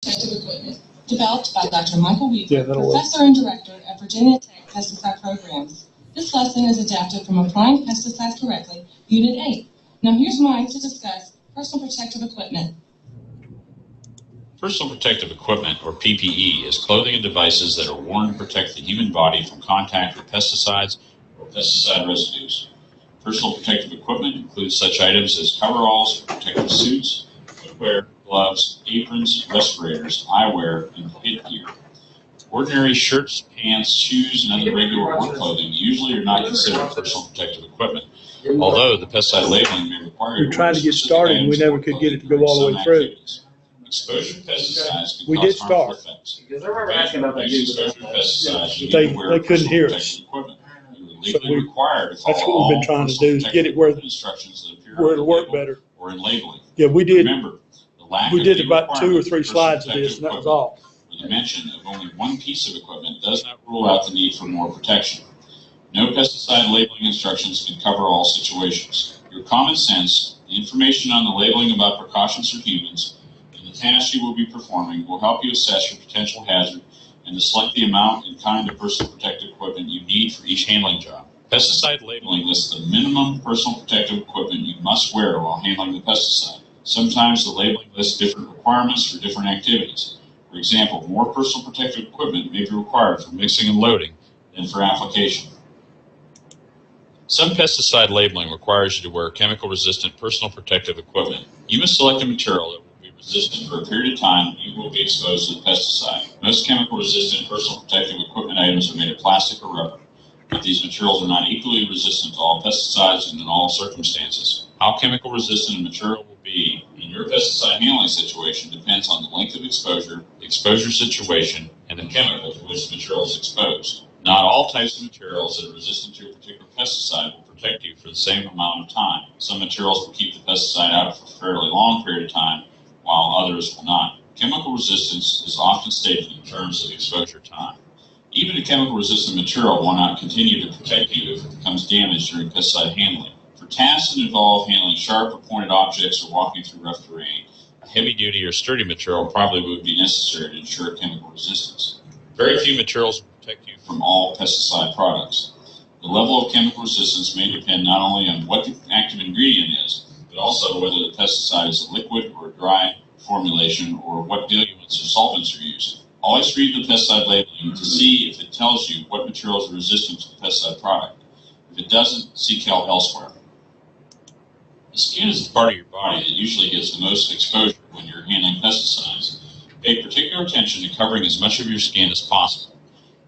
protective equipment, developed by Dr. Michael Weaver, Yeah, Professor and Director at Virginia Tech Pesticide Programs. This lesson is adapted from Applying Pesticides Correctly, Unit 8. Now here's Mike to discuss personal protective equipment. Personal protective equipment, or PPE, is clothing and devices that are worn to protect the human body from contact with pesticides or pesticide residues. Personal protective equipment includes such items as coveralls, protective suits, footwear, gloves, aprons, respirators, eyewear, and headgear. Ordinary shirts, pants, shoes, and other regular work clothing usually are not considered personal protective equipment, although the pesticide labeling may require We were trying to get started and we never could get it to go all the way through. Exposure to pesticides can We cause did harmful start. effects. Exposure to pesticides, you They- need to wear they couldn't hear personal us. protective equipment. You are So legally we- required to follow that's what we've been all trying to personal do, is get protective it where equipment instructions that appear where on it'll the work label better. or in labeling. Yeah, we did. Remember, the lack We of did the about 2 or requirement 3 for slides of personal this, and that was protective all. equipment, or the mention of only one piece of equipment does not rule out the need for more protection. No pesticide labeling instructions can cover all situations. Your common sense, the information on the labeling about precautions for humans, and the tasks you will be performing will help you assess your potential hazard and to select the amount and kind of personal protective equipment you need for each handling job. Pesticide labeling lists the minimum personal protective equipment you must wear while handling the pesticide. Sometimes the labeling lists different requirements for different activities. For example, more personal protective equipment may be required for mixing and loading than for application. Some pesticide labeling requires you to wear chemical-resistant personal protective equipment. You must select a material that will be resistant for a period of time you will be exposed to the pesticide. Most chemical-resistant personal protective equipment items are made of plastic or rubber, but these materials are not equally resistant to all pesticides and in all circumstances. How chemical-resistant a material will be in your pesticide handling situation depends on the length of exposure, the exposure situation, and the chemical to which the material is exposed. Not all types of materials that are resistant to a particular pesticide will protect you for the same amount of time. Some materials will keep the pesticide out for a fairly long period of time, while others will not. Chemical resistance is often stated in terms of exposure time. Even a chemical-resistant material will not continue to protect you if it becomes damaged during pesticide handling. For tasks that involve handling sharp or pointed objects or walking through rough terrain, a heavy-duty or sturdy material probably would be necessary to ensure chemical resistance. Very few materials will protect you from all pesticide products. The level of chemical resistance may depend not only on what the active ingredient is, but also whether the pesticide is a liquid or a dry formulation or what diluents or solvents are used. Always read the pesticide labeling to see if it tells you what materials are resistant to the pesticide product. If it doesn't, seek help elsewhere. The skin is the part of your body that usually gets the most exposure when you're handling pesticides. Pay particular attention to covering as much of your skin as possible.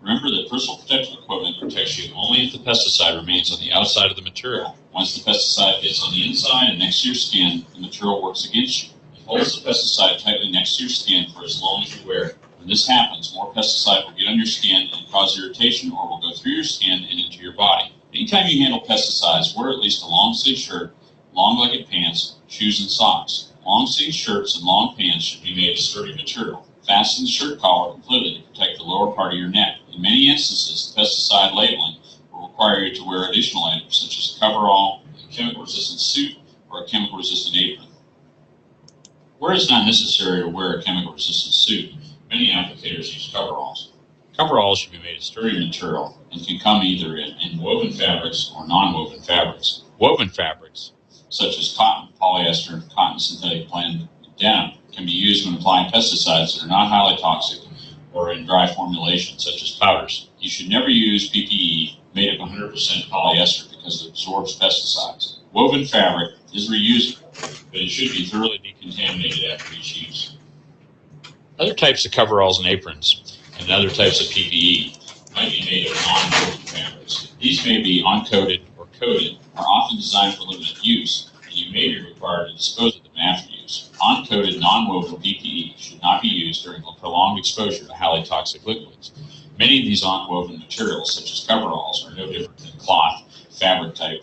Remember that personal protective equipment protects you only if the pesticide remains on the outside of the material. Once the pesticide gets on the inside and next to your skin, the material works against you. It holds the pesticide tightly next to your skin for as long as you wear it. When this happens, more pesticide will get on your skin and cause irritation or will go through your skin and into your body. Anytime you handle pesticides, wear at least a long-sleeve shirt, long-legged pants, shoes, and socks. Long-sleeve shirts and long pants should be made of sturdy material. Fasten the shirt collar completely to protect the lower part of your neck. In many instances, pesticide labeling will require you to wear additional items such as a coverall, a chemical-resistant suit, or a chemical-resistant apron. Where it's not necessary to wear a chemical-resistant suit, many applicators use coveralls. Coveralls should be made of sturdy material and can come either in woven fabrics or non-woven fabrics. Woven fabrics, such as cotton, polyester, cotton synthetic blend, and denim, can be used when applying pesticides that are not highly toxic or in dry formulations such as powders. You should never use PPE made of 100% polyester because it absorbs pesticides. Woven fabric is reusable, but it should be thoroughly decontaminated after each use. Other types of coveralls and aprons and other types of PPE might be made of non-woven fabrics. These may be uncoated or coated, are often designed for limited use, and you may be required to dispose of them after use. Uncoated, non-woven PPE should not be used during prolonged exposure to highly toxic liquids. Many of these unwoven materials, such as coveralls, are no different than cloth, fabric-type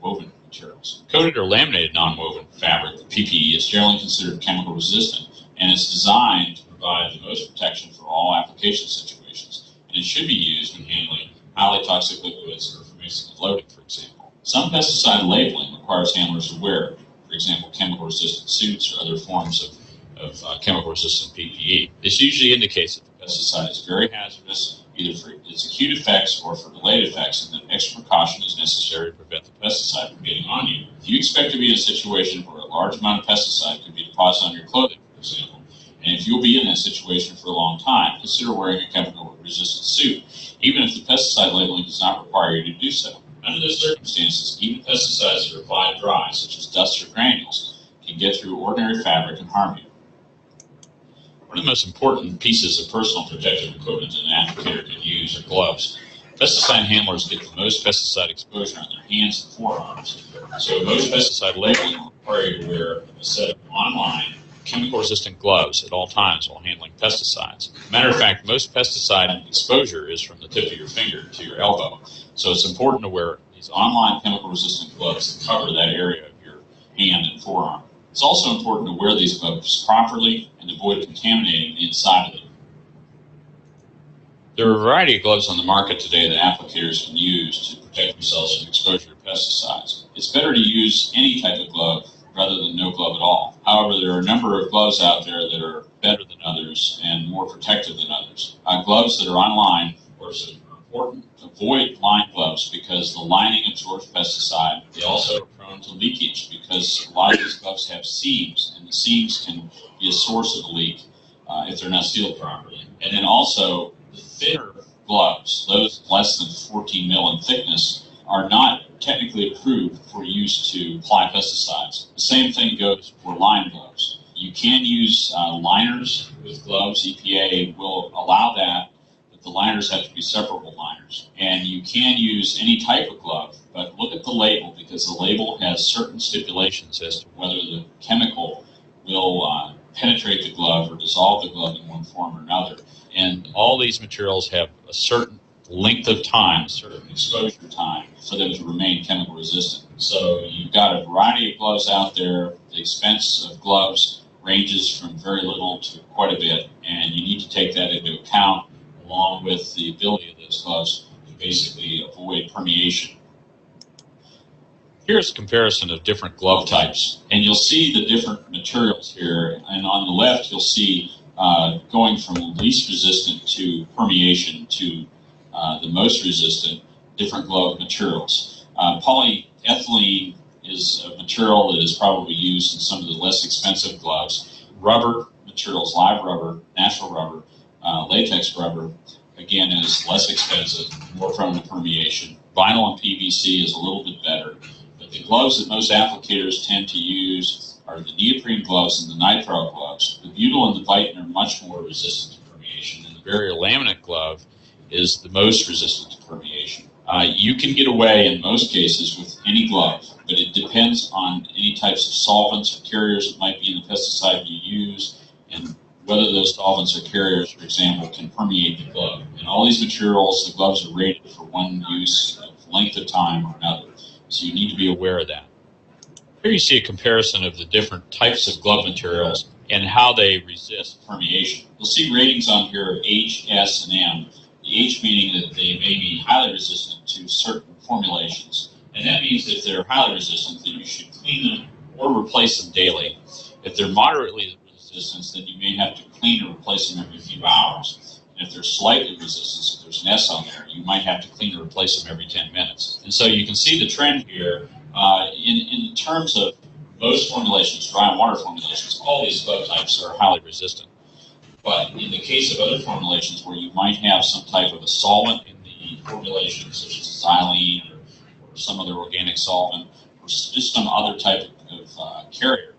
woven materials. Coated or laminated non-woven fabric, PPE, is generally considered chemical resistant, and is designed to provide the most protection for all application situations, and it should be used when handling highly toxic liquids or for mixing and loading, for example. Some pesticide labeling requires handlers to wear, for example, chemical-resistant suits or other forms of chemical-resistant PPE. This usually indicates that the pesticide is very hazardous, either for its acute effects or for delayed effects, and that extra precaution is necessary to prevent the pesticide from getting on you. If you expect to be in a situation where a large amount of pesticide could be deposited on your clothing, for example, and if you'll be in that situation for a long time, consider wearing a chemical-resistant suit, even if the pesticide labeling does not require you to do so. Under those circumstances, even pesticides that are applied dry, such as dust or granules, can get through ordinary fabric and harm you. One of the most important pieces of personal protective equipment that an applicator can use are gloves. Pesticide handlers get the most pesticide exposure on their hands and forearms, so most pesticide labeling will require you to wear a set of online chemical-resistant gloves at all times while handling pesticides. Matter of fact, most pesticide exposure is from the tip of your finger to your elbow, so it's important to wear these online chemical-resistant gloves that cover that area of your hand and forearm. It's also important to wear these gloves properly and avoid contaminating the inside of them. There are a variety of gloves on the market today that applicators can use to protect themselves from exposure to pesticides. It's better to use any type of glove rather than no glove at all. However, there are a number of gloves out there that are better than others and more protective than others. Gloves that are online, of course, are important. Avoid lined gloves because the lining absorbs pesticide. They also are prone to leakage because a lot of these gloves have seams, and the seams can be a source of a leak if they're not sealed properly. And then also, the thinner gloves, those less than 14 mil in thickness, are not technically approved for use to apply pesticides. The same thing goes for lined gloves. You can use liners with gloves. EPA will allow that, but the liners have to be separable liners. And you can use any type of glove, but look at the label because the label has certain stipulations as to whether the chemical will penetrate the glove or dissolve the glove in one form or another. And all these materials have a certain length of time, a certain exposure time for them to remain chemical resistant. So you've got a variety of gloves out there. The expense of gloves ranges from very little to quite a bit, and you need to take that into account along with the ability of those gloves to basically avoid permeation. Here's a comparison of different glove types, and you'll see the different materials here, and on the left you'll see going from least resistant to permeation to the most resistant, different glove materials. Polyethylene is a material that is probably used in some of the less expensive gloves. Rubber materials, live rubber, natural rubber, latex rubber, again, is less expensive, more prone to permeation. Vinyl and PVC is a little bit better, but the gloves that most applicators tend to use are the neoprene gloves and the nitrile gloves. The butyl and the Vitin are much more resistant to permeation, and the barrier laminate glove is the most resistant to permeation. You can get away in most cases with any glove, but it depends on any types of solvents or carriers that might be in the pesticide you use, and whether those solvents or carriers, for example, can permeate the glove. And all these materials, the gloves are rated for one use of length of time or another, so you need to be aware of that. Here you see a comparison of the different types of glove materials and how they resist permeation. You'll see ratings on here, H, S, and M. The H meaning that they may be highly resistant to certain formulations. And that means that if they're highly resistant, then you should clean them or replace them daily. If they're moderately resistant, then you may have to clean or replace them every few hours. And if they're slightly resistant, if there's an S on there, you might have to clean or replace them every 10 minutes. And so you can see the trend here in terms of most formulations, dry and water formulations, all these glove types are highly resistant. But in the case of other formulations where you might have some type of a solvent in the formulation, such as xylene or some other organic solvent, or just some other type of carrier,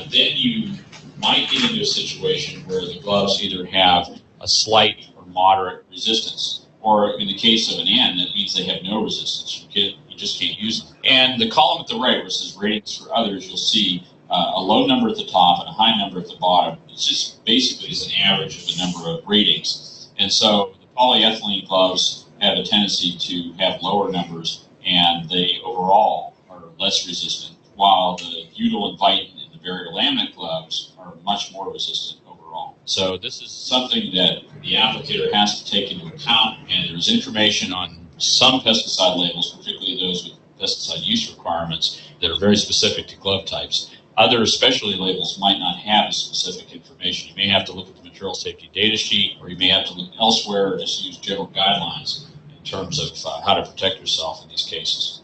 then you might get into a situation where the gloves either have a slight or moderate resistance, or in the case of an N, that means they have no resistance. You just can't use them. And the column at the right, where it says ratings for others, you'll see a low number at the top and a high number at the bottom. It's just basically is an average of the number of ratings. And so the polyethylene gloves have a tendency to have lower numbers, and they overall are less resistant, while the butyl and Vitin and the barrier laminate gloves are much more resistant overall. So this is something that the applicator has to take into account, and there's information on some pesticide labels, particularly those with pesticide use requirements, that are very specific to glove types. Other specialty labels might not have specific information. You may have to look at the material safety data sheet, or you may have to look elsewhere or just use general guidelines in terms of how to protect yourself in these cases.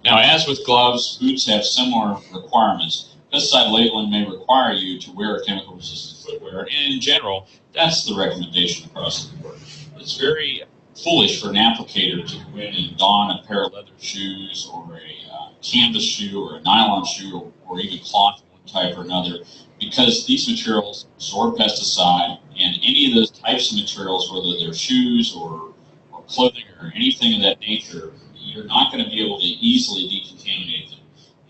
Now, as with gloves, boots have similar requirements. Pesticide labeling may require you to wear chemical-resistant footwear, and in general, that's the recommendation across the board. It's very foolish for an applicator to go in and don a pair of leather shoes or a canvas shoe or a nylon shoe or even cloth of one type or another, because these materials absorb pesticide, and any of those types of materials, whether they're shoes or clothing or anything of that nature, you're not going to be able to easily decontaminate them.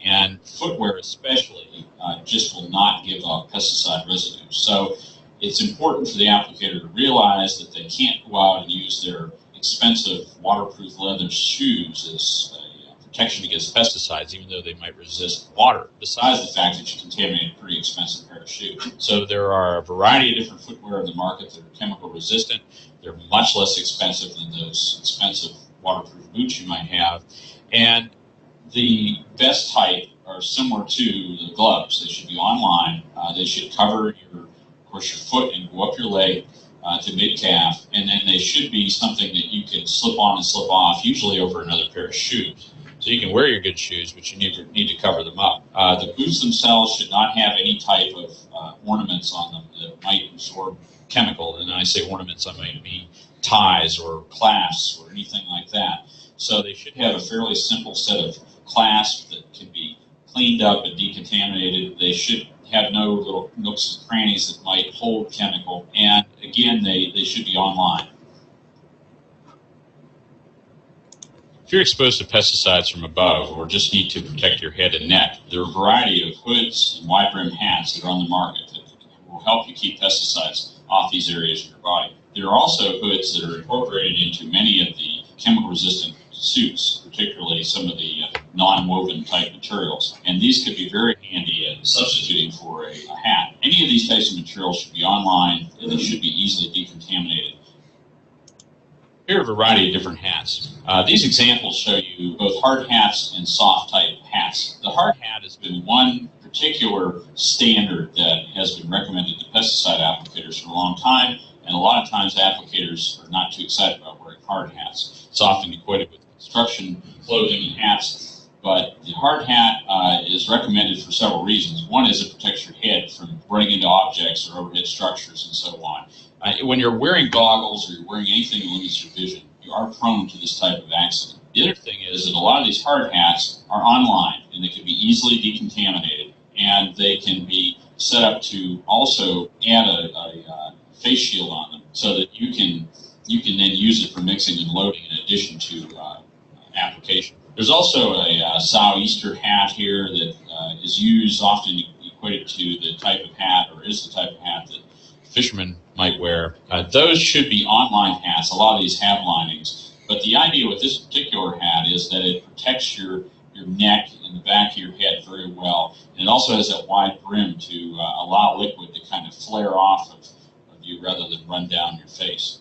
And footwear especially just will not give off pesticide residue. So it's important for the applicator to realize that they can't go out and use their expensive waterproof leather shoes as protection against pesticides, even though they might resist water, besides the fact that you contaminate a pretty expensive pair of shoes. So there are a variety of different footwear in the market that are chemical resistant. They're much less expensive than those expensive waterproof boots you might have. And the best type are similar to the gloves. They should be online. They should cover your foot and go up your leg to mid-calf, and then they should be something that you can slip on and slip off, usually over another pair of shoes. So you can wear your good shoes, but you need to cover them up. The boots themselves should not have any type of ornaments on them that might absorb chemical. And when I say ornaments, I might mean ties or clasps or anything like that. So they should have a fairly simple set of clasps that can be cleaned up and decontaminated. They should have no little nooks and crannies that might hold chemical. And again, they should be online. If you're exposed to pesticides from above or just need to protect your head and neck, there are a variety of hoods and wide-brimmed hats that are on the market that will help you keep pesticides off these areas of your body. There are also hoods that are incorporated into many of the chemical-resistant suits, particularly some of the non-woven type materials. And these could be very handy at substituting for a hat. Any of these types of materials should be online, and they should be easily decontaminated. Here are a variety of different hats. These examples show you both hard hats and soft type hats. The hard hat has been one particular standard that has been recommended to pesticide applicators for a long time, and a lot of times applicators are not too excited about wearing hard hats. It's often equated with construction clothing and hats, but the hard hat is recommended for several reasons. One is it protects your head from running into objects or overhead structures and so on. When you're wearing goggles or you're wearing anything that limits your vision, you are prone to this type of accident. The other thing is that a lot of these hard hats are online, and they can be easily decontaminated, and they can be set up to also add a face shield on them so that you can then use it for mixing and loading in addition to application. There's also a sou'easter hat here that is used, often equated to the type of hat, or is the type of hat that fishermen might wear. Those should be online hats. A lot of these have linings, but the idea with this particular hat is that it protects your neck and the back of your head very well, and it also has that wide brim to allow liquid to kind of flare off of you rather than run down your face.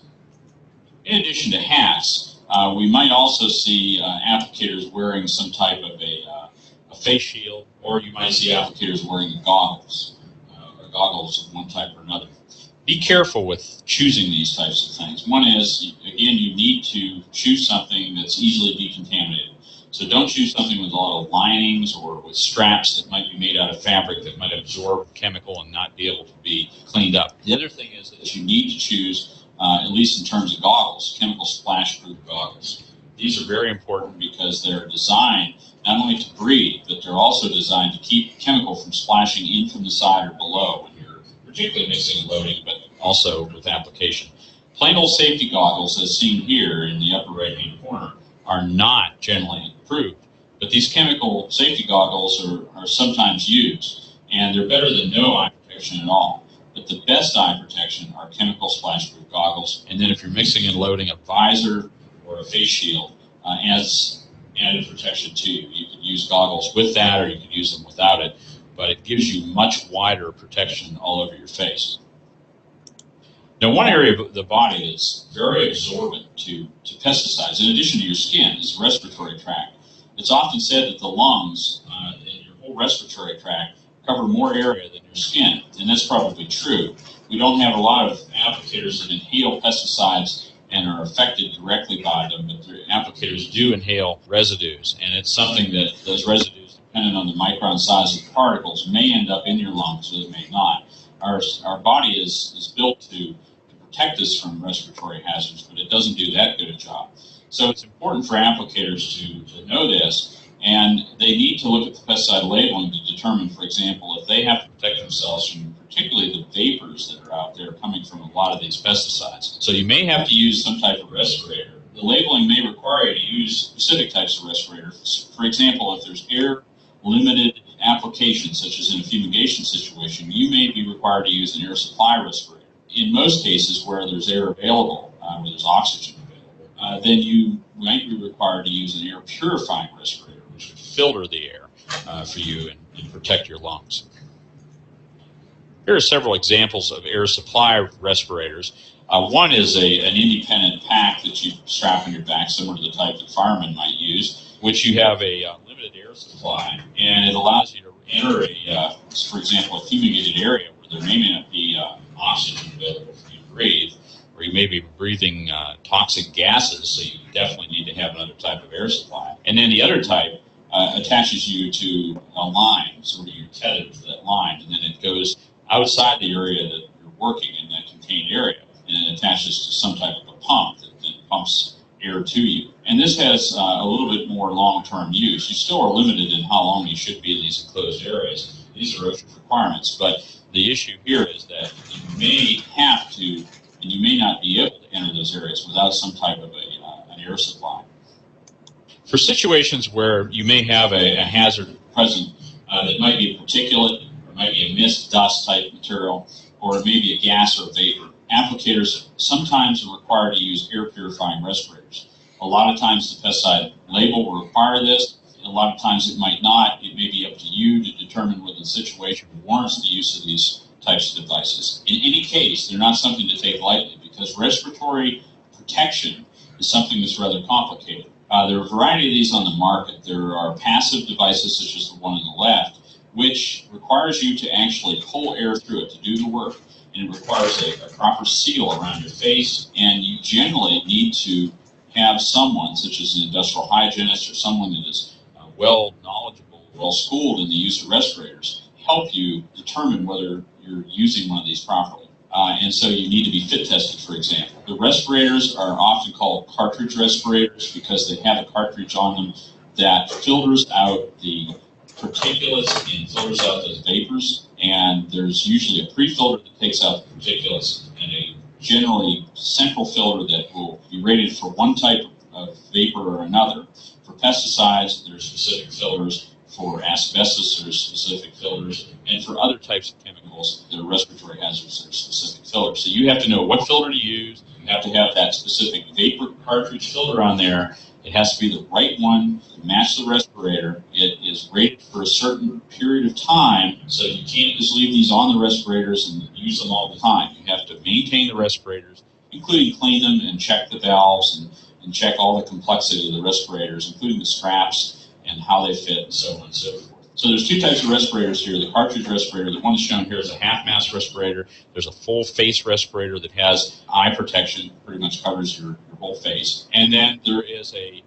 In addition to hats, we might also see applicators wearing some type of a face shield, or you might see applicators wearing goggles, or goggles of one type or another. Be careful with choosing these types of things. One is, again, you need to choose something that's easily decontaminated. So don't choose something with a lot of linings or with straps that might be made out of fabric that might absorb chemical and not be able to be cleaned up. The other thing is that you need to choose, at least in terms of goggles, chemical splash-proof goggles. These are very important because they're designed not only to breathe, but they're also designed to keep chemical from splashing in from the side or below when you're particularly mixing and loading, but also with application. Plain old safety goggles, as seen here in the upper right-hand corner, are not generally approved, but these chemical safety goggles are sometimes used, and they're better than no eye protection at all. But the best eye protection are chemical splash-proof goggles, and then if you're mixing and loading a visor or a face shield as added protection to you. You could use goggles with that, or you could use them without it, but it gives you much wider protection all over your face. Now, one area of the body that's very absorbent to pesticides, in addition to your skin, is the respiratory tract. It's often said that the lungs and your whole respiratory tract cover more area than your skin, and that's probably true. We don't have a lot of applicators that inhale pesticides and are affected directly by them, but the applicators do inhale residues, and it's something that those residues, depending on the micron size of the particles, may end up in your lungs or they may not. Our body is built to protect us from respiratory hazards, but it doesn't do that good a job. So it's important for applicators to know this, and they need to look at the pesticide labeling to determine, for example, if they have to protect themselves from particularly the vapors that are out there coming from a lot of these pesticides. So you may have to use some type of respirator. The labeling may require you to use specific types of respirators. For example, if there's air-limited applications, such as in a fumigation situation, you may be required to use an air supply respirator. In most cases where there's air available, where there's oxygen available, then you might be required to use an air purifying respirator, which would filter the air for you and protect your lungs. Here are several examples of air supply respirators. One is an independent pack that you strap on your back, similar to the type that firemen might use, which you have a limited air supply, and it allows you to enter for example, a fumigated area where there may not be oxygen available for you to breathe, or you may be breathing toxic gases, so you definitely need to have another type of air supply. And then the other type attaches you to a line, so you're tethered to that line, and then it goes outside the area that you're working in, that contained area, and it attaches to some type of a pump that pumps air to you. And this has a little bit more long-term use. You still are limited in how long you should be in these enclosed areas. These are OSHA requirements, but the issue here is that you may have to, and you may not be able to enter those areas without some type of an air supply. For situations where you may have a hazard present that might be a particulate, or might be a mist, dust type material, or it may be a gas or a vapor, applicators sometimes are required to use air purifying respirators. A lot of times the pesticide label will require this. A lot of times it might not. It may be up to you to determine whether the situation warrants the use of these types of devices. In any case, they're not something to take lightly, because respiratory protection is something that's rather complicated. There are a variety of these on the market. There are passive devices, such as the one on the left, which requires you to actually pull air through it to do the work. And it requires a proper seal around your face, and you generally need to have someone, such as an industrial hygienist or someone that is well knowledgeable, well schooled in the use of respirators, help you determine whether you're using one of these properly. And so you need to be fit tested, for example. The respirators are often called cartridge respirators because they have a cartridge on them that filters out the particulates and filters out those vapors. And there's usually a pre-filter that takes out the particulates and a generally central filter that will be rated for one type of vapor or another. For pesticides, there are specific filters. For asbestos, there are specific filters. And for other types of chemicals, there are respiratory hazards, there are specific filters. So you have to know what filter to use. You have to have that specific vapor cartridge filter on there. It has to be the right one to match the respirator. It is rated for a certain period of time, so you can't just leave these on the respirators and use them all the time. You have to maintain the respirators, including clean them and check the valves and check all the complexity of the respirators, including the straps and how they fit and so on and so forth. So there's two types of respirators here. The cartridge respirator, the one that's shown here is a half-mask respirator. There's a full-face respirator that has eye protection, pretty much covers your whole face. And then there is a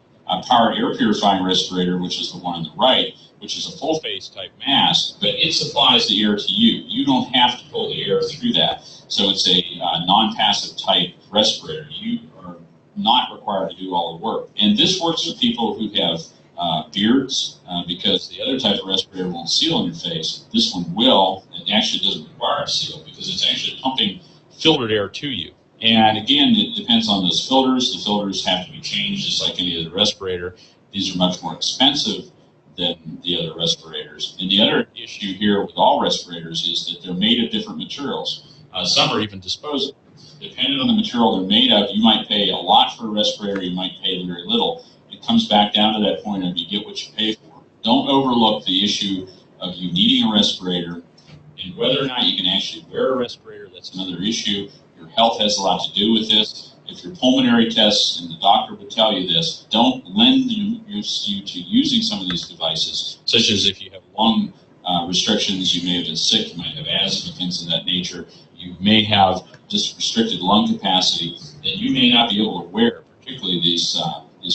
powered air purifying respirator, which is the one on the right, which is a full-face type mask, but it supplies the air to you. You don't have to pull the air through that. So it's a non-passive type respirator. You are not required to do all the work. And this works for people who have beards, because the other type of respirator won't seal on your face. This one will. It actually doesn't require a seal because it's actually pumping filtered air to you. And again, it depends on those filters. The filters have to be changed just like any other respirator. These are much more expensive than the other respirators. And the other issue here with all respirators is that they're made of different materials. Some are even disposable. Depending on the material they're made of, you might pay a lot for a respirator, you might pay very little. It comes back down to that point of you get what you pay for. Don't overlook the issue of you needing a respirator, and whether or not you can actually wear a respirator, that's another issue. Your health has a lot to do with this. If your pulmonary tests, and the doctor would tell you this, don't lend you to using some of these devices, such as if you have lung restrictions. You may have been sick, you might have asthma, things of that nature. You may have just restricted lung capacity, then you may not be able to wear, particularly these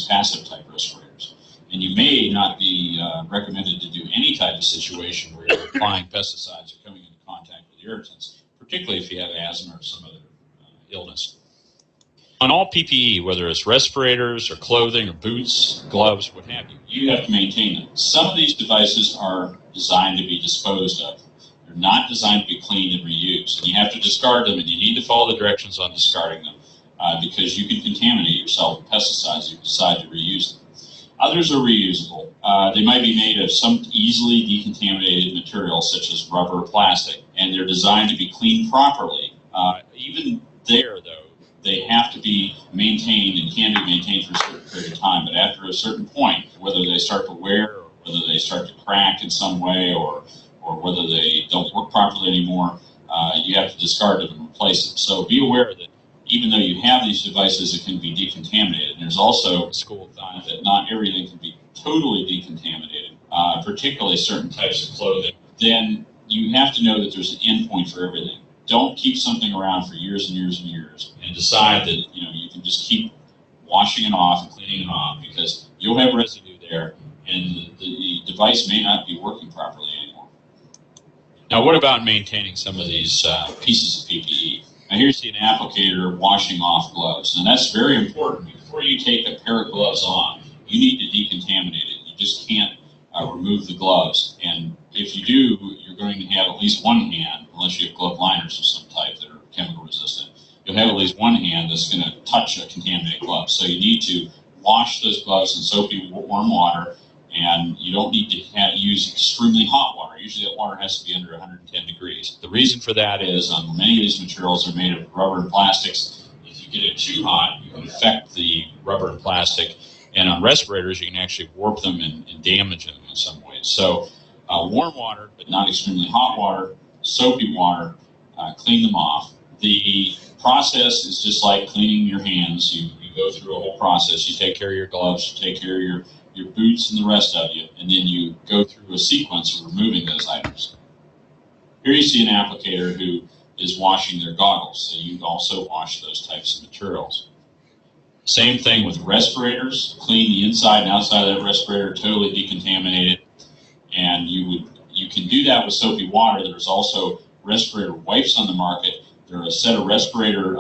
passive type respirators. And you may not be recommended to do any type of situation where you're applying pesticides or coming into contact with irritants, particularly if you have asthma or some other illness. On all PPE, whether it's respirators or clothing or boots, gloves, what have you, you have to maintain them. Some of these devices are designed to be disposed of. They're not designed to be cleaned and reused. And you have to discard them, and you need to follow the directions on discarding them because you can contaminate yourself with pesticides if you decide to reuse them. Others are reusable. They might be made of some easily decontaminated material, such as rubber or plastic, and they're designed to be cleaned properly. Even there, though, they have to be maintained and can be maintained for a certain period of time. But after a certain point, whether they start to wear, or whether they start to crack in some way, or whether they don't work properly anymore, you have to discard them and replace them. So be aware that even though you have these devices, it can be decontaminated. And there's also a school of thought that not everything can be totally decontaminated, particularly certain types of clothing. Then you have to know that there's an end point for everything. Don't keep something around for years and years and years and decide that you can just keep washing it off and cleaning it off, because you'll have residue there and the device may not be working properly anymore. Now, what about maintaining some of these pieces of PPE? Now, here you see an applicator washing off gloves, and that's very important. Before you take a pair of gloves on, you need to decontaminate it. You just can't remove the gloves, and if you do, you're going to have at least one hand, unless you have glove liners of some type that are chemical resistant, you'll have at least one hand that's going to touch a contaminated glove. So you need to wash those gloves in soapy warm water, and you don't need to use extremely hot water. Usually that water has to be under 110 degrees. The reason for that is on many of these materials are made of rubber and plastics. If you get it too hot, you can affect the rubber and plastic. And on respirators, you can actually warp them and damage them in some ways. So warm water, but not extremely hot water, soapy water, clean them off. The process is just like cleaning your hands. You go through a whole process. You take care of your gloves, you take care of your boots and the rest of you, and then you go through a sequence of removing those items. Here you see an applicator who is washing their goggles, so you also wash those types of materials. Same thing with respirators. Clean the inside and outside of that respirator, totally decontaminate it. And you can do that with soapy water. There's also respirator wipes on the market. There are a set of respirator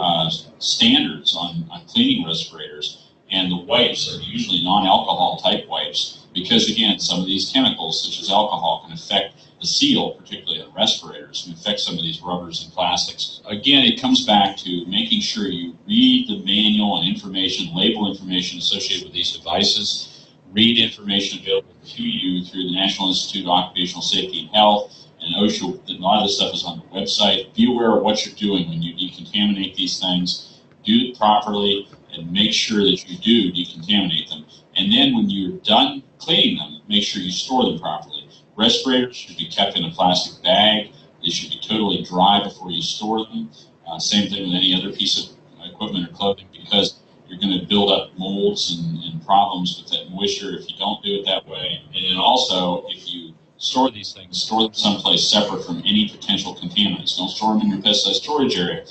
standards on cleaning respirators, and the wipes are usually non-alcohol type wipes because, again, some of these chemicals, such as alcohol, can affect the seal, particularly on respirators, and affect some of these rubbers and plastics. Again, it comes back to making sure you read the manual and information, label information associated with these devices, read information available to you through the National Institute of Occupational Safety and Health, and OSHA. A lot of this stuff is on the website. Be aware of what you're doing when you decontaminate these things. Do it properly and make sure that you do decontaminate them. And then when you're done cleaning them, make sure you store them properly. Respirators should be kept in a plastic bag. They should be totally dry before you store them. Same thing with any other piece of equipment or clothing, because you're going to build up molds and problems with that moisture if you don't do it that way. And then also, if you store these things, store them someplace separate from any potential contaminants. Don't store them in your pesticide storage area.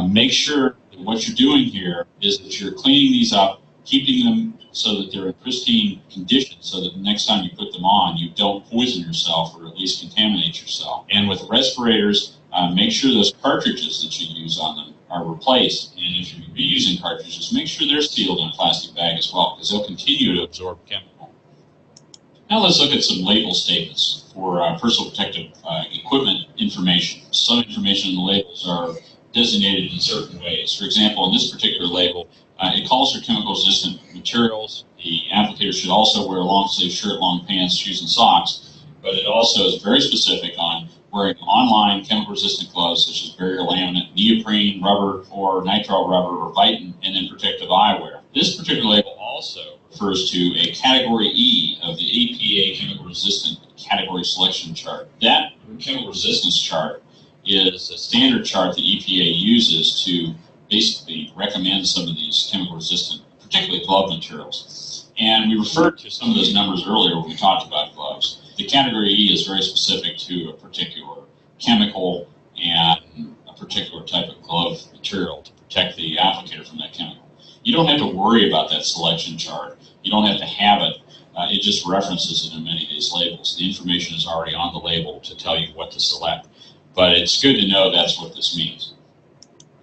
Make sure that what you're doing here is that you're cleaning these up, keeping them so that they're in pristine condition, so that the next time you put them on, you don't poison yourself or at least contaminate yourself. And with respirators, make sure those cartridges that you use on them are replaced. And if you're reusing cartridges, make sure they're sealed in a plastic bag as well, because they'll continue to absorb chemical. Now let's look at some label statements for personal protective equipment information. Some information in the labels are designated in certain ways. For example, in this particular label, it calls for chemical-resistant materials. The applicator should also wear a long-sleeve shirt, long pants, shoes, and socks, but it also is very specific on wearing online chemical-resistant gloves such as barrier laminate, neoprene, rubber, or nitrile rubber, or Vitin, and then protective eyewear. This particular label also refers to a Category E of the EPA chemical-resistant category selection chart. That chemical resistance chart is a standard chart the EPA uses to basically recommend some of these chemical resistant, particularly glove materials. And we referred to some of those numbers earlier when we talked about gloves. The category E is very specific to a particular chemical and a particular type of glove material to protect the applicator from that chemical. You don't have to worry about that selection chart. You don't have to have it. It just references it in many of these labels. The information is already on the label to tell you what to select. But it's good to know that's what this means.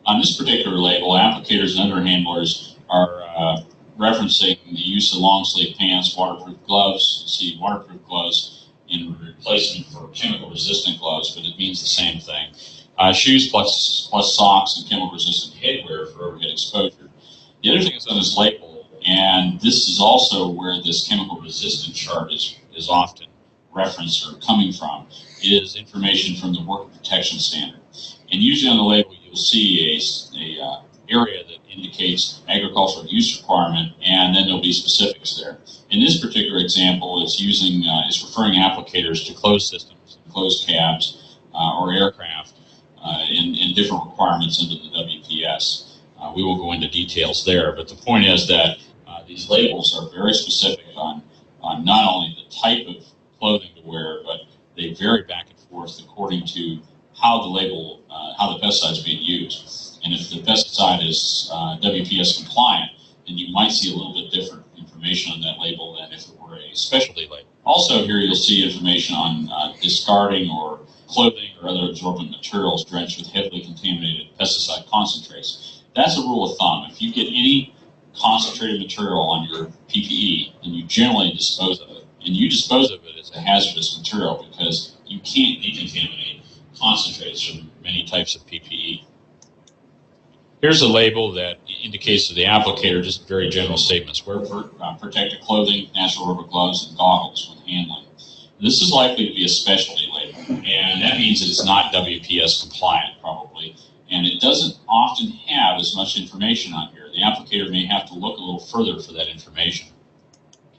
On this particular label, applicators and underhandlers are referencing the use of long sleeve pants, waterproof gloves. You see waterproof gloves in replacement for chemical resistant gloves, but it means the same thing. Shoes plus socks and chemical resistant headwear for overhead exposure. The other thing that's on this label, and this is also where this chemical resistant chart is often referenced or coming from, is information from the Worker Protection Standard. And usually on the label you'll see a area that indicates agricultural use requirement, and then there'll be specifics there. In this particular example, it's referring applicators to closed systems, closed cabs, or aircraft in different requirements under the WPS. We will go into details there, but the point is that these labels are very specific on not only the type of clothing to wear, but they vary back and forth according to how the label, how the pesticide is being used. And if the pesticide is WPS compliant, then you might see a little bit different information on that label than if it were a specialty label. Also here you'll see information on discarding or clothing or other absorbent materials drenched with heavily contaminated pesticide concentrates. That's a rule of thumb. If you get any concentrated material on your PPE, then you generally dispose of it. And you dispose of it as a hazardous material because you can't decontaminate concentrates from many types of PPE. Here's a label that indicates to the applicator just very general statements. Wear protective clothing, natural rubber gloves, and goggles when handling. This is likely to be a specialty label, and that means it's not WPS compliant probably, and it doesn't often have as much information on here. The applicator may have to look a little further for that information.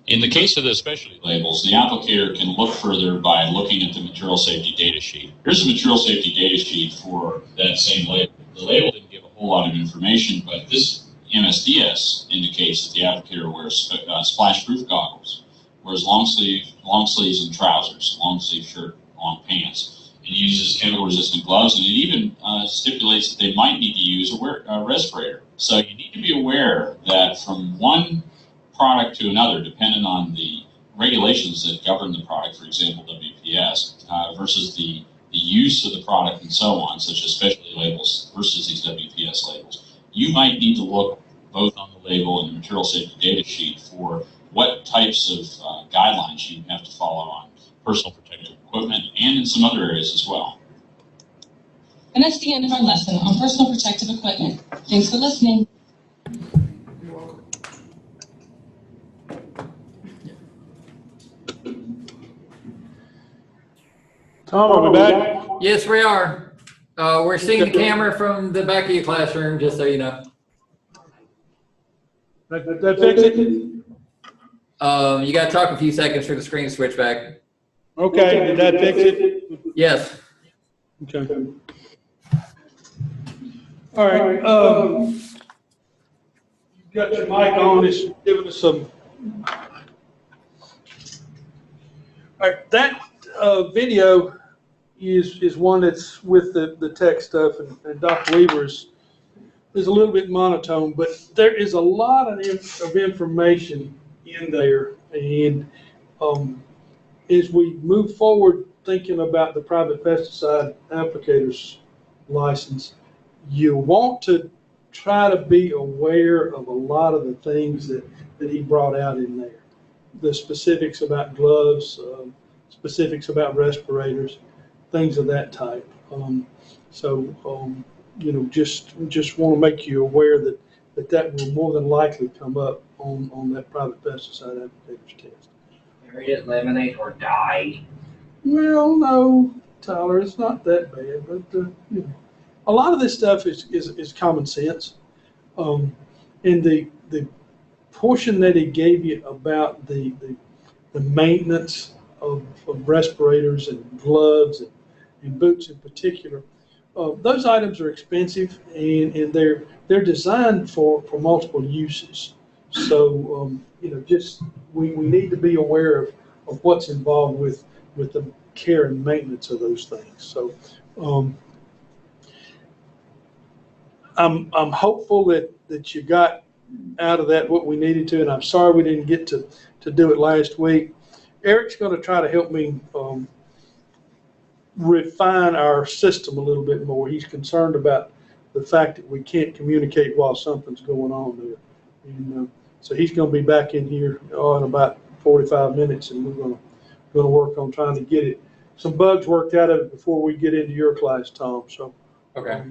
In the case of the specialty labels, the applicator can look further by looking at the material safety data sheet. Here's the material safety data sheet for that same label. The label didn't give a whole lot of information, but this MSDS indicates that the applicator wears splash-proof goggles, wears long sleeves and trousers, long sleeve shirt, long pants. It uses chemical-resistant gloves, and it even stipulates that they might need to use a respirator. So you need to be aware that from one product to another, depending on the regulations that govern the product, for example, WPS, versus the use of the product and so on, such as specialty labels versus these WPS labels. You might need to look both on the label and the material safety data sheet for what types of guidelines you have to follow on personal protective equipment and in some other areas as well. And that's the end of our lesson on personal protective equipment. Thanks for listening. Tom, are we back? Yes, we are. We're seeing the camera from the back of your classroom, just so you know. That fix it? You got to talk a few seconds for the screen to switch back. Okay, did that fix it? Yes. Okay. All right. You got your mic on. It's giving us some. All right. That video is one that's with the tech stuff, and Dr. Weaver is a little bit monotone, but there is a lot of information in there, and as we move forward thinking about the private pesticide applicators license, you want to try to be aware of a lot of the things that he brought out in there. The specifics about gloves, specifics about respirators, things of that type. You know, just want to make you aware that will more than likely come up on that private pesticide applicators test. Period, eliminate, or die. Well, no, Tyler, it's not that bad, but you know, a lot of this stuff is common sense. And the portion that he gave you about the maintenance of respirators and gloves and boots in particular, those items are expensive, and they're designed for multiple uses. So you know, just we need to be aware of what's involved with with the care and maintenance of those things. So I'm hopeful that you got out of that what we needed to, and I'm sorry we didn't get to do it last week. Eric's going to try to help me refine our system a little bit more. He's concerned about the fact that we can't communicate while something's going on there. And so he's going to be back in here in about 45 minutes, and we're going to work on trying to get some bugs worked out of it before we get into your class, Tom. So Okay.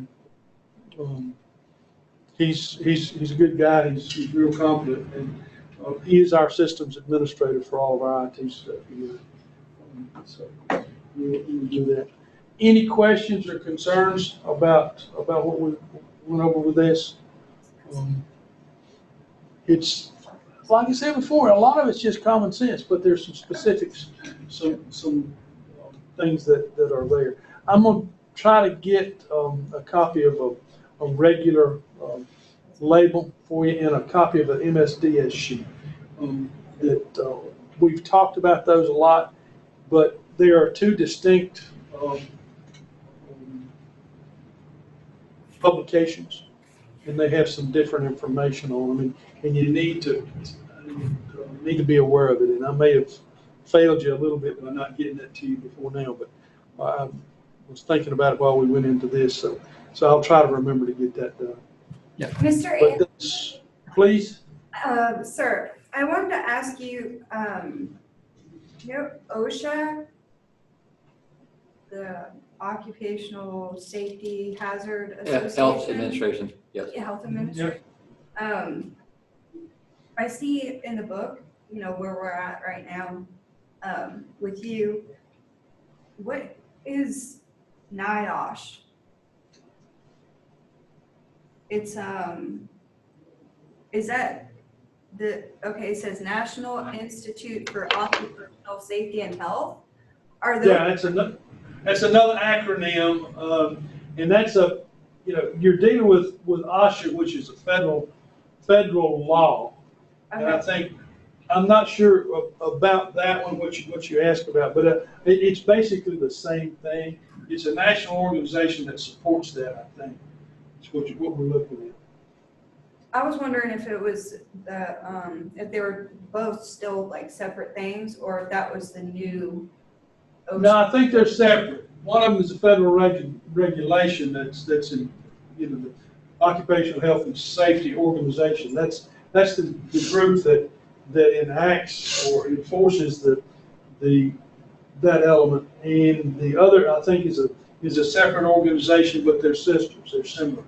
He's a good guy. He's real competent, and he is our systems administrator for all of our IT stuff here. So we'll do that. Any questions or concerns about what we went over with this? It's like I said before, a lot of it's just common sense, but there's some specifics, some things that are there. I'm gonna try to get a copy of a regular label for you and a copy of an MSDS sheet. That we've talked about those a lot, but there are two distinct publications, and they have some different information on them, and you need to be aware of it. And I may have failed you a little bit by not getting that to you before now, but I was thinking about it while we went into this, so I'll try to remember to get that done. Yeah. Mr. But please. Sir, I wanted to ask you, OSHA, the Occupational Safety Hazard Association? Health Administration, yes. Yeah, Health Administration. I see in the book, where we're at right now, with you, what is NIOSH? It's, is that it says National Institute for Occupational Safety and Health? Yeah, that's another acronym, and that's you're dealing with OSHA, which is a federal law. Okay. And I'm not sure about that one, what you asked about, but it's basically the same thing. It's a national organization that supports that, I think. It's what we're looking at. I was wondering if it was if they were both still like separate things, or if that was the new OSHA. No, I think they're separate. One of them is a federal regulation that's in the Occupational Health and Safety Organization. That's the group that enacts or enforces that element, and the other I think is a separate organization, but they're sisters. They're similar.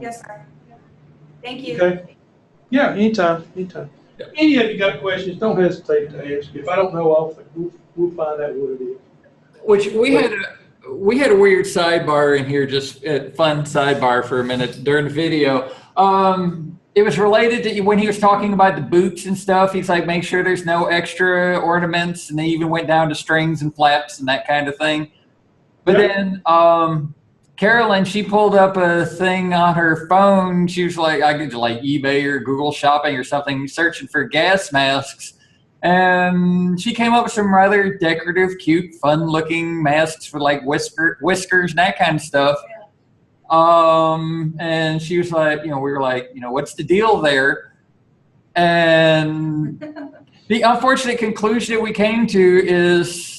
Yes, sir. Thank you. Okay. Yeah, anytime. Yeah. Any of you got questions, don't hesitate to ask. If I don't know, we'll find out what it is. Which we had a weird sidebar in here, just a fun sidebar for a minute during the video. It was related to when he was talking about the boots and stuff. He's like, make sure there's no extra ornaments, and they even went down to strings and flaps and that kind of thing. But then Carolyn, she pulled up a thing on her phone. She was like, I could like eBay or Google Shopping or something, searching for gas masks. And she came up with some rather decorative, cute, fun-looking masks with like whiskers and that kind of stuff. And she was like, we were like, what's the deal there? And the unfortunate conclusion that we came to is,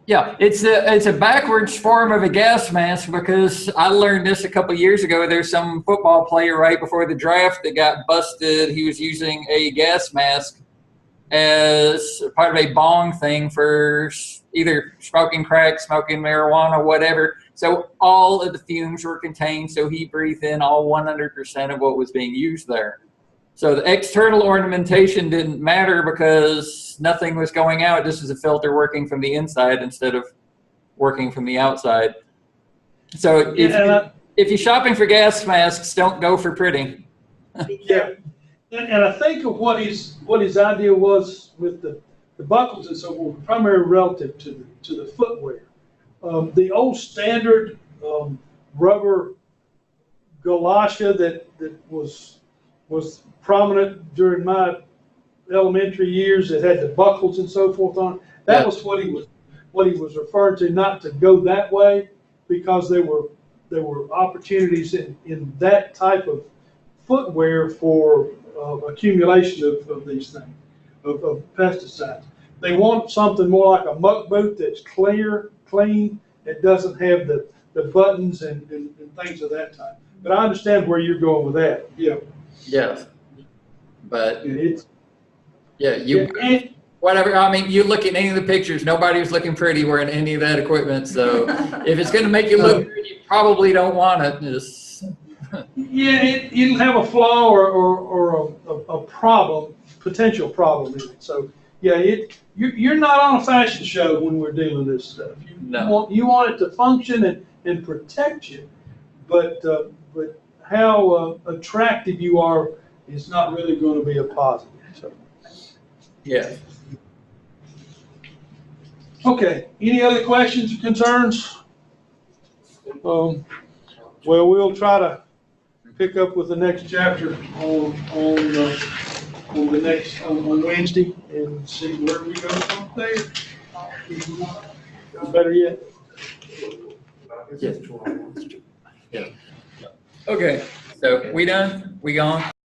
it's a backwards form of a gas mask, because I learned this a couple of years ago. There's some football player right before the draft that got busted. He was using a gas mask as part of a bong thing for either smoking crack, smoking marijuana, whatever. So all of the fumes were contained, so he breathed in all 100% of what was being used there. So the external ornamentation didn't matter because nothing was going out. This is a filter working from the inside instead of working from the outside. So if you're shopping for gas masks, don't go for pretty. Yeah. And I think of what his idea was with the buckles and so forth, primarily relative to the footwear. The old standard rubber galosha that was prominent during my elementary years, that had the buckles and so forth on, That was what he was referring to, not to go that way, because there were opportunities in that type of footwear for accumulation of these things, of pesticides. They want something more like a muck boot that's clean, it doesn't have the buttons and things of that type. But I understand where you're going with that, yeah. Yes. But And it's, yeah, whatever. I mean, you look at any of the pictures, nobody was looking pretty wearing any of that equipment. So if it's going to make you look good, you probably don't want it. Just yeah, it'll have a flaw or a problem, potential problem in it. So yeah, you're not on a fashion show when we're dealing with this stuff. You want it to function and protect you, but how attractive you are is not really going to be a positive. So yeah. okay, any other questions or concerns? Well, we'll try to pick up with the next chapter on Wednesday and see where we go from there. Better yet. Yeah. Yeah. Okay. So we done? We gone?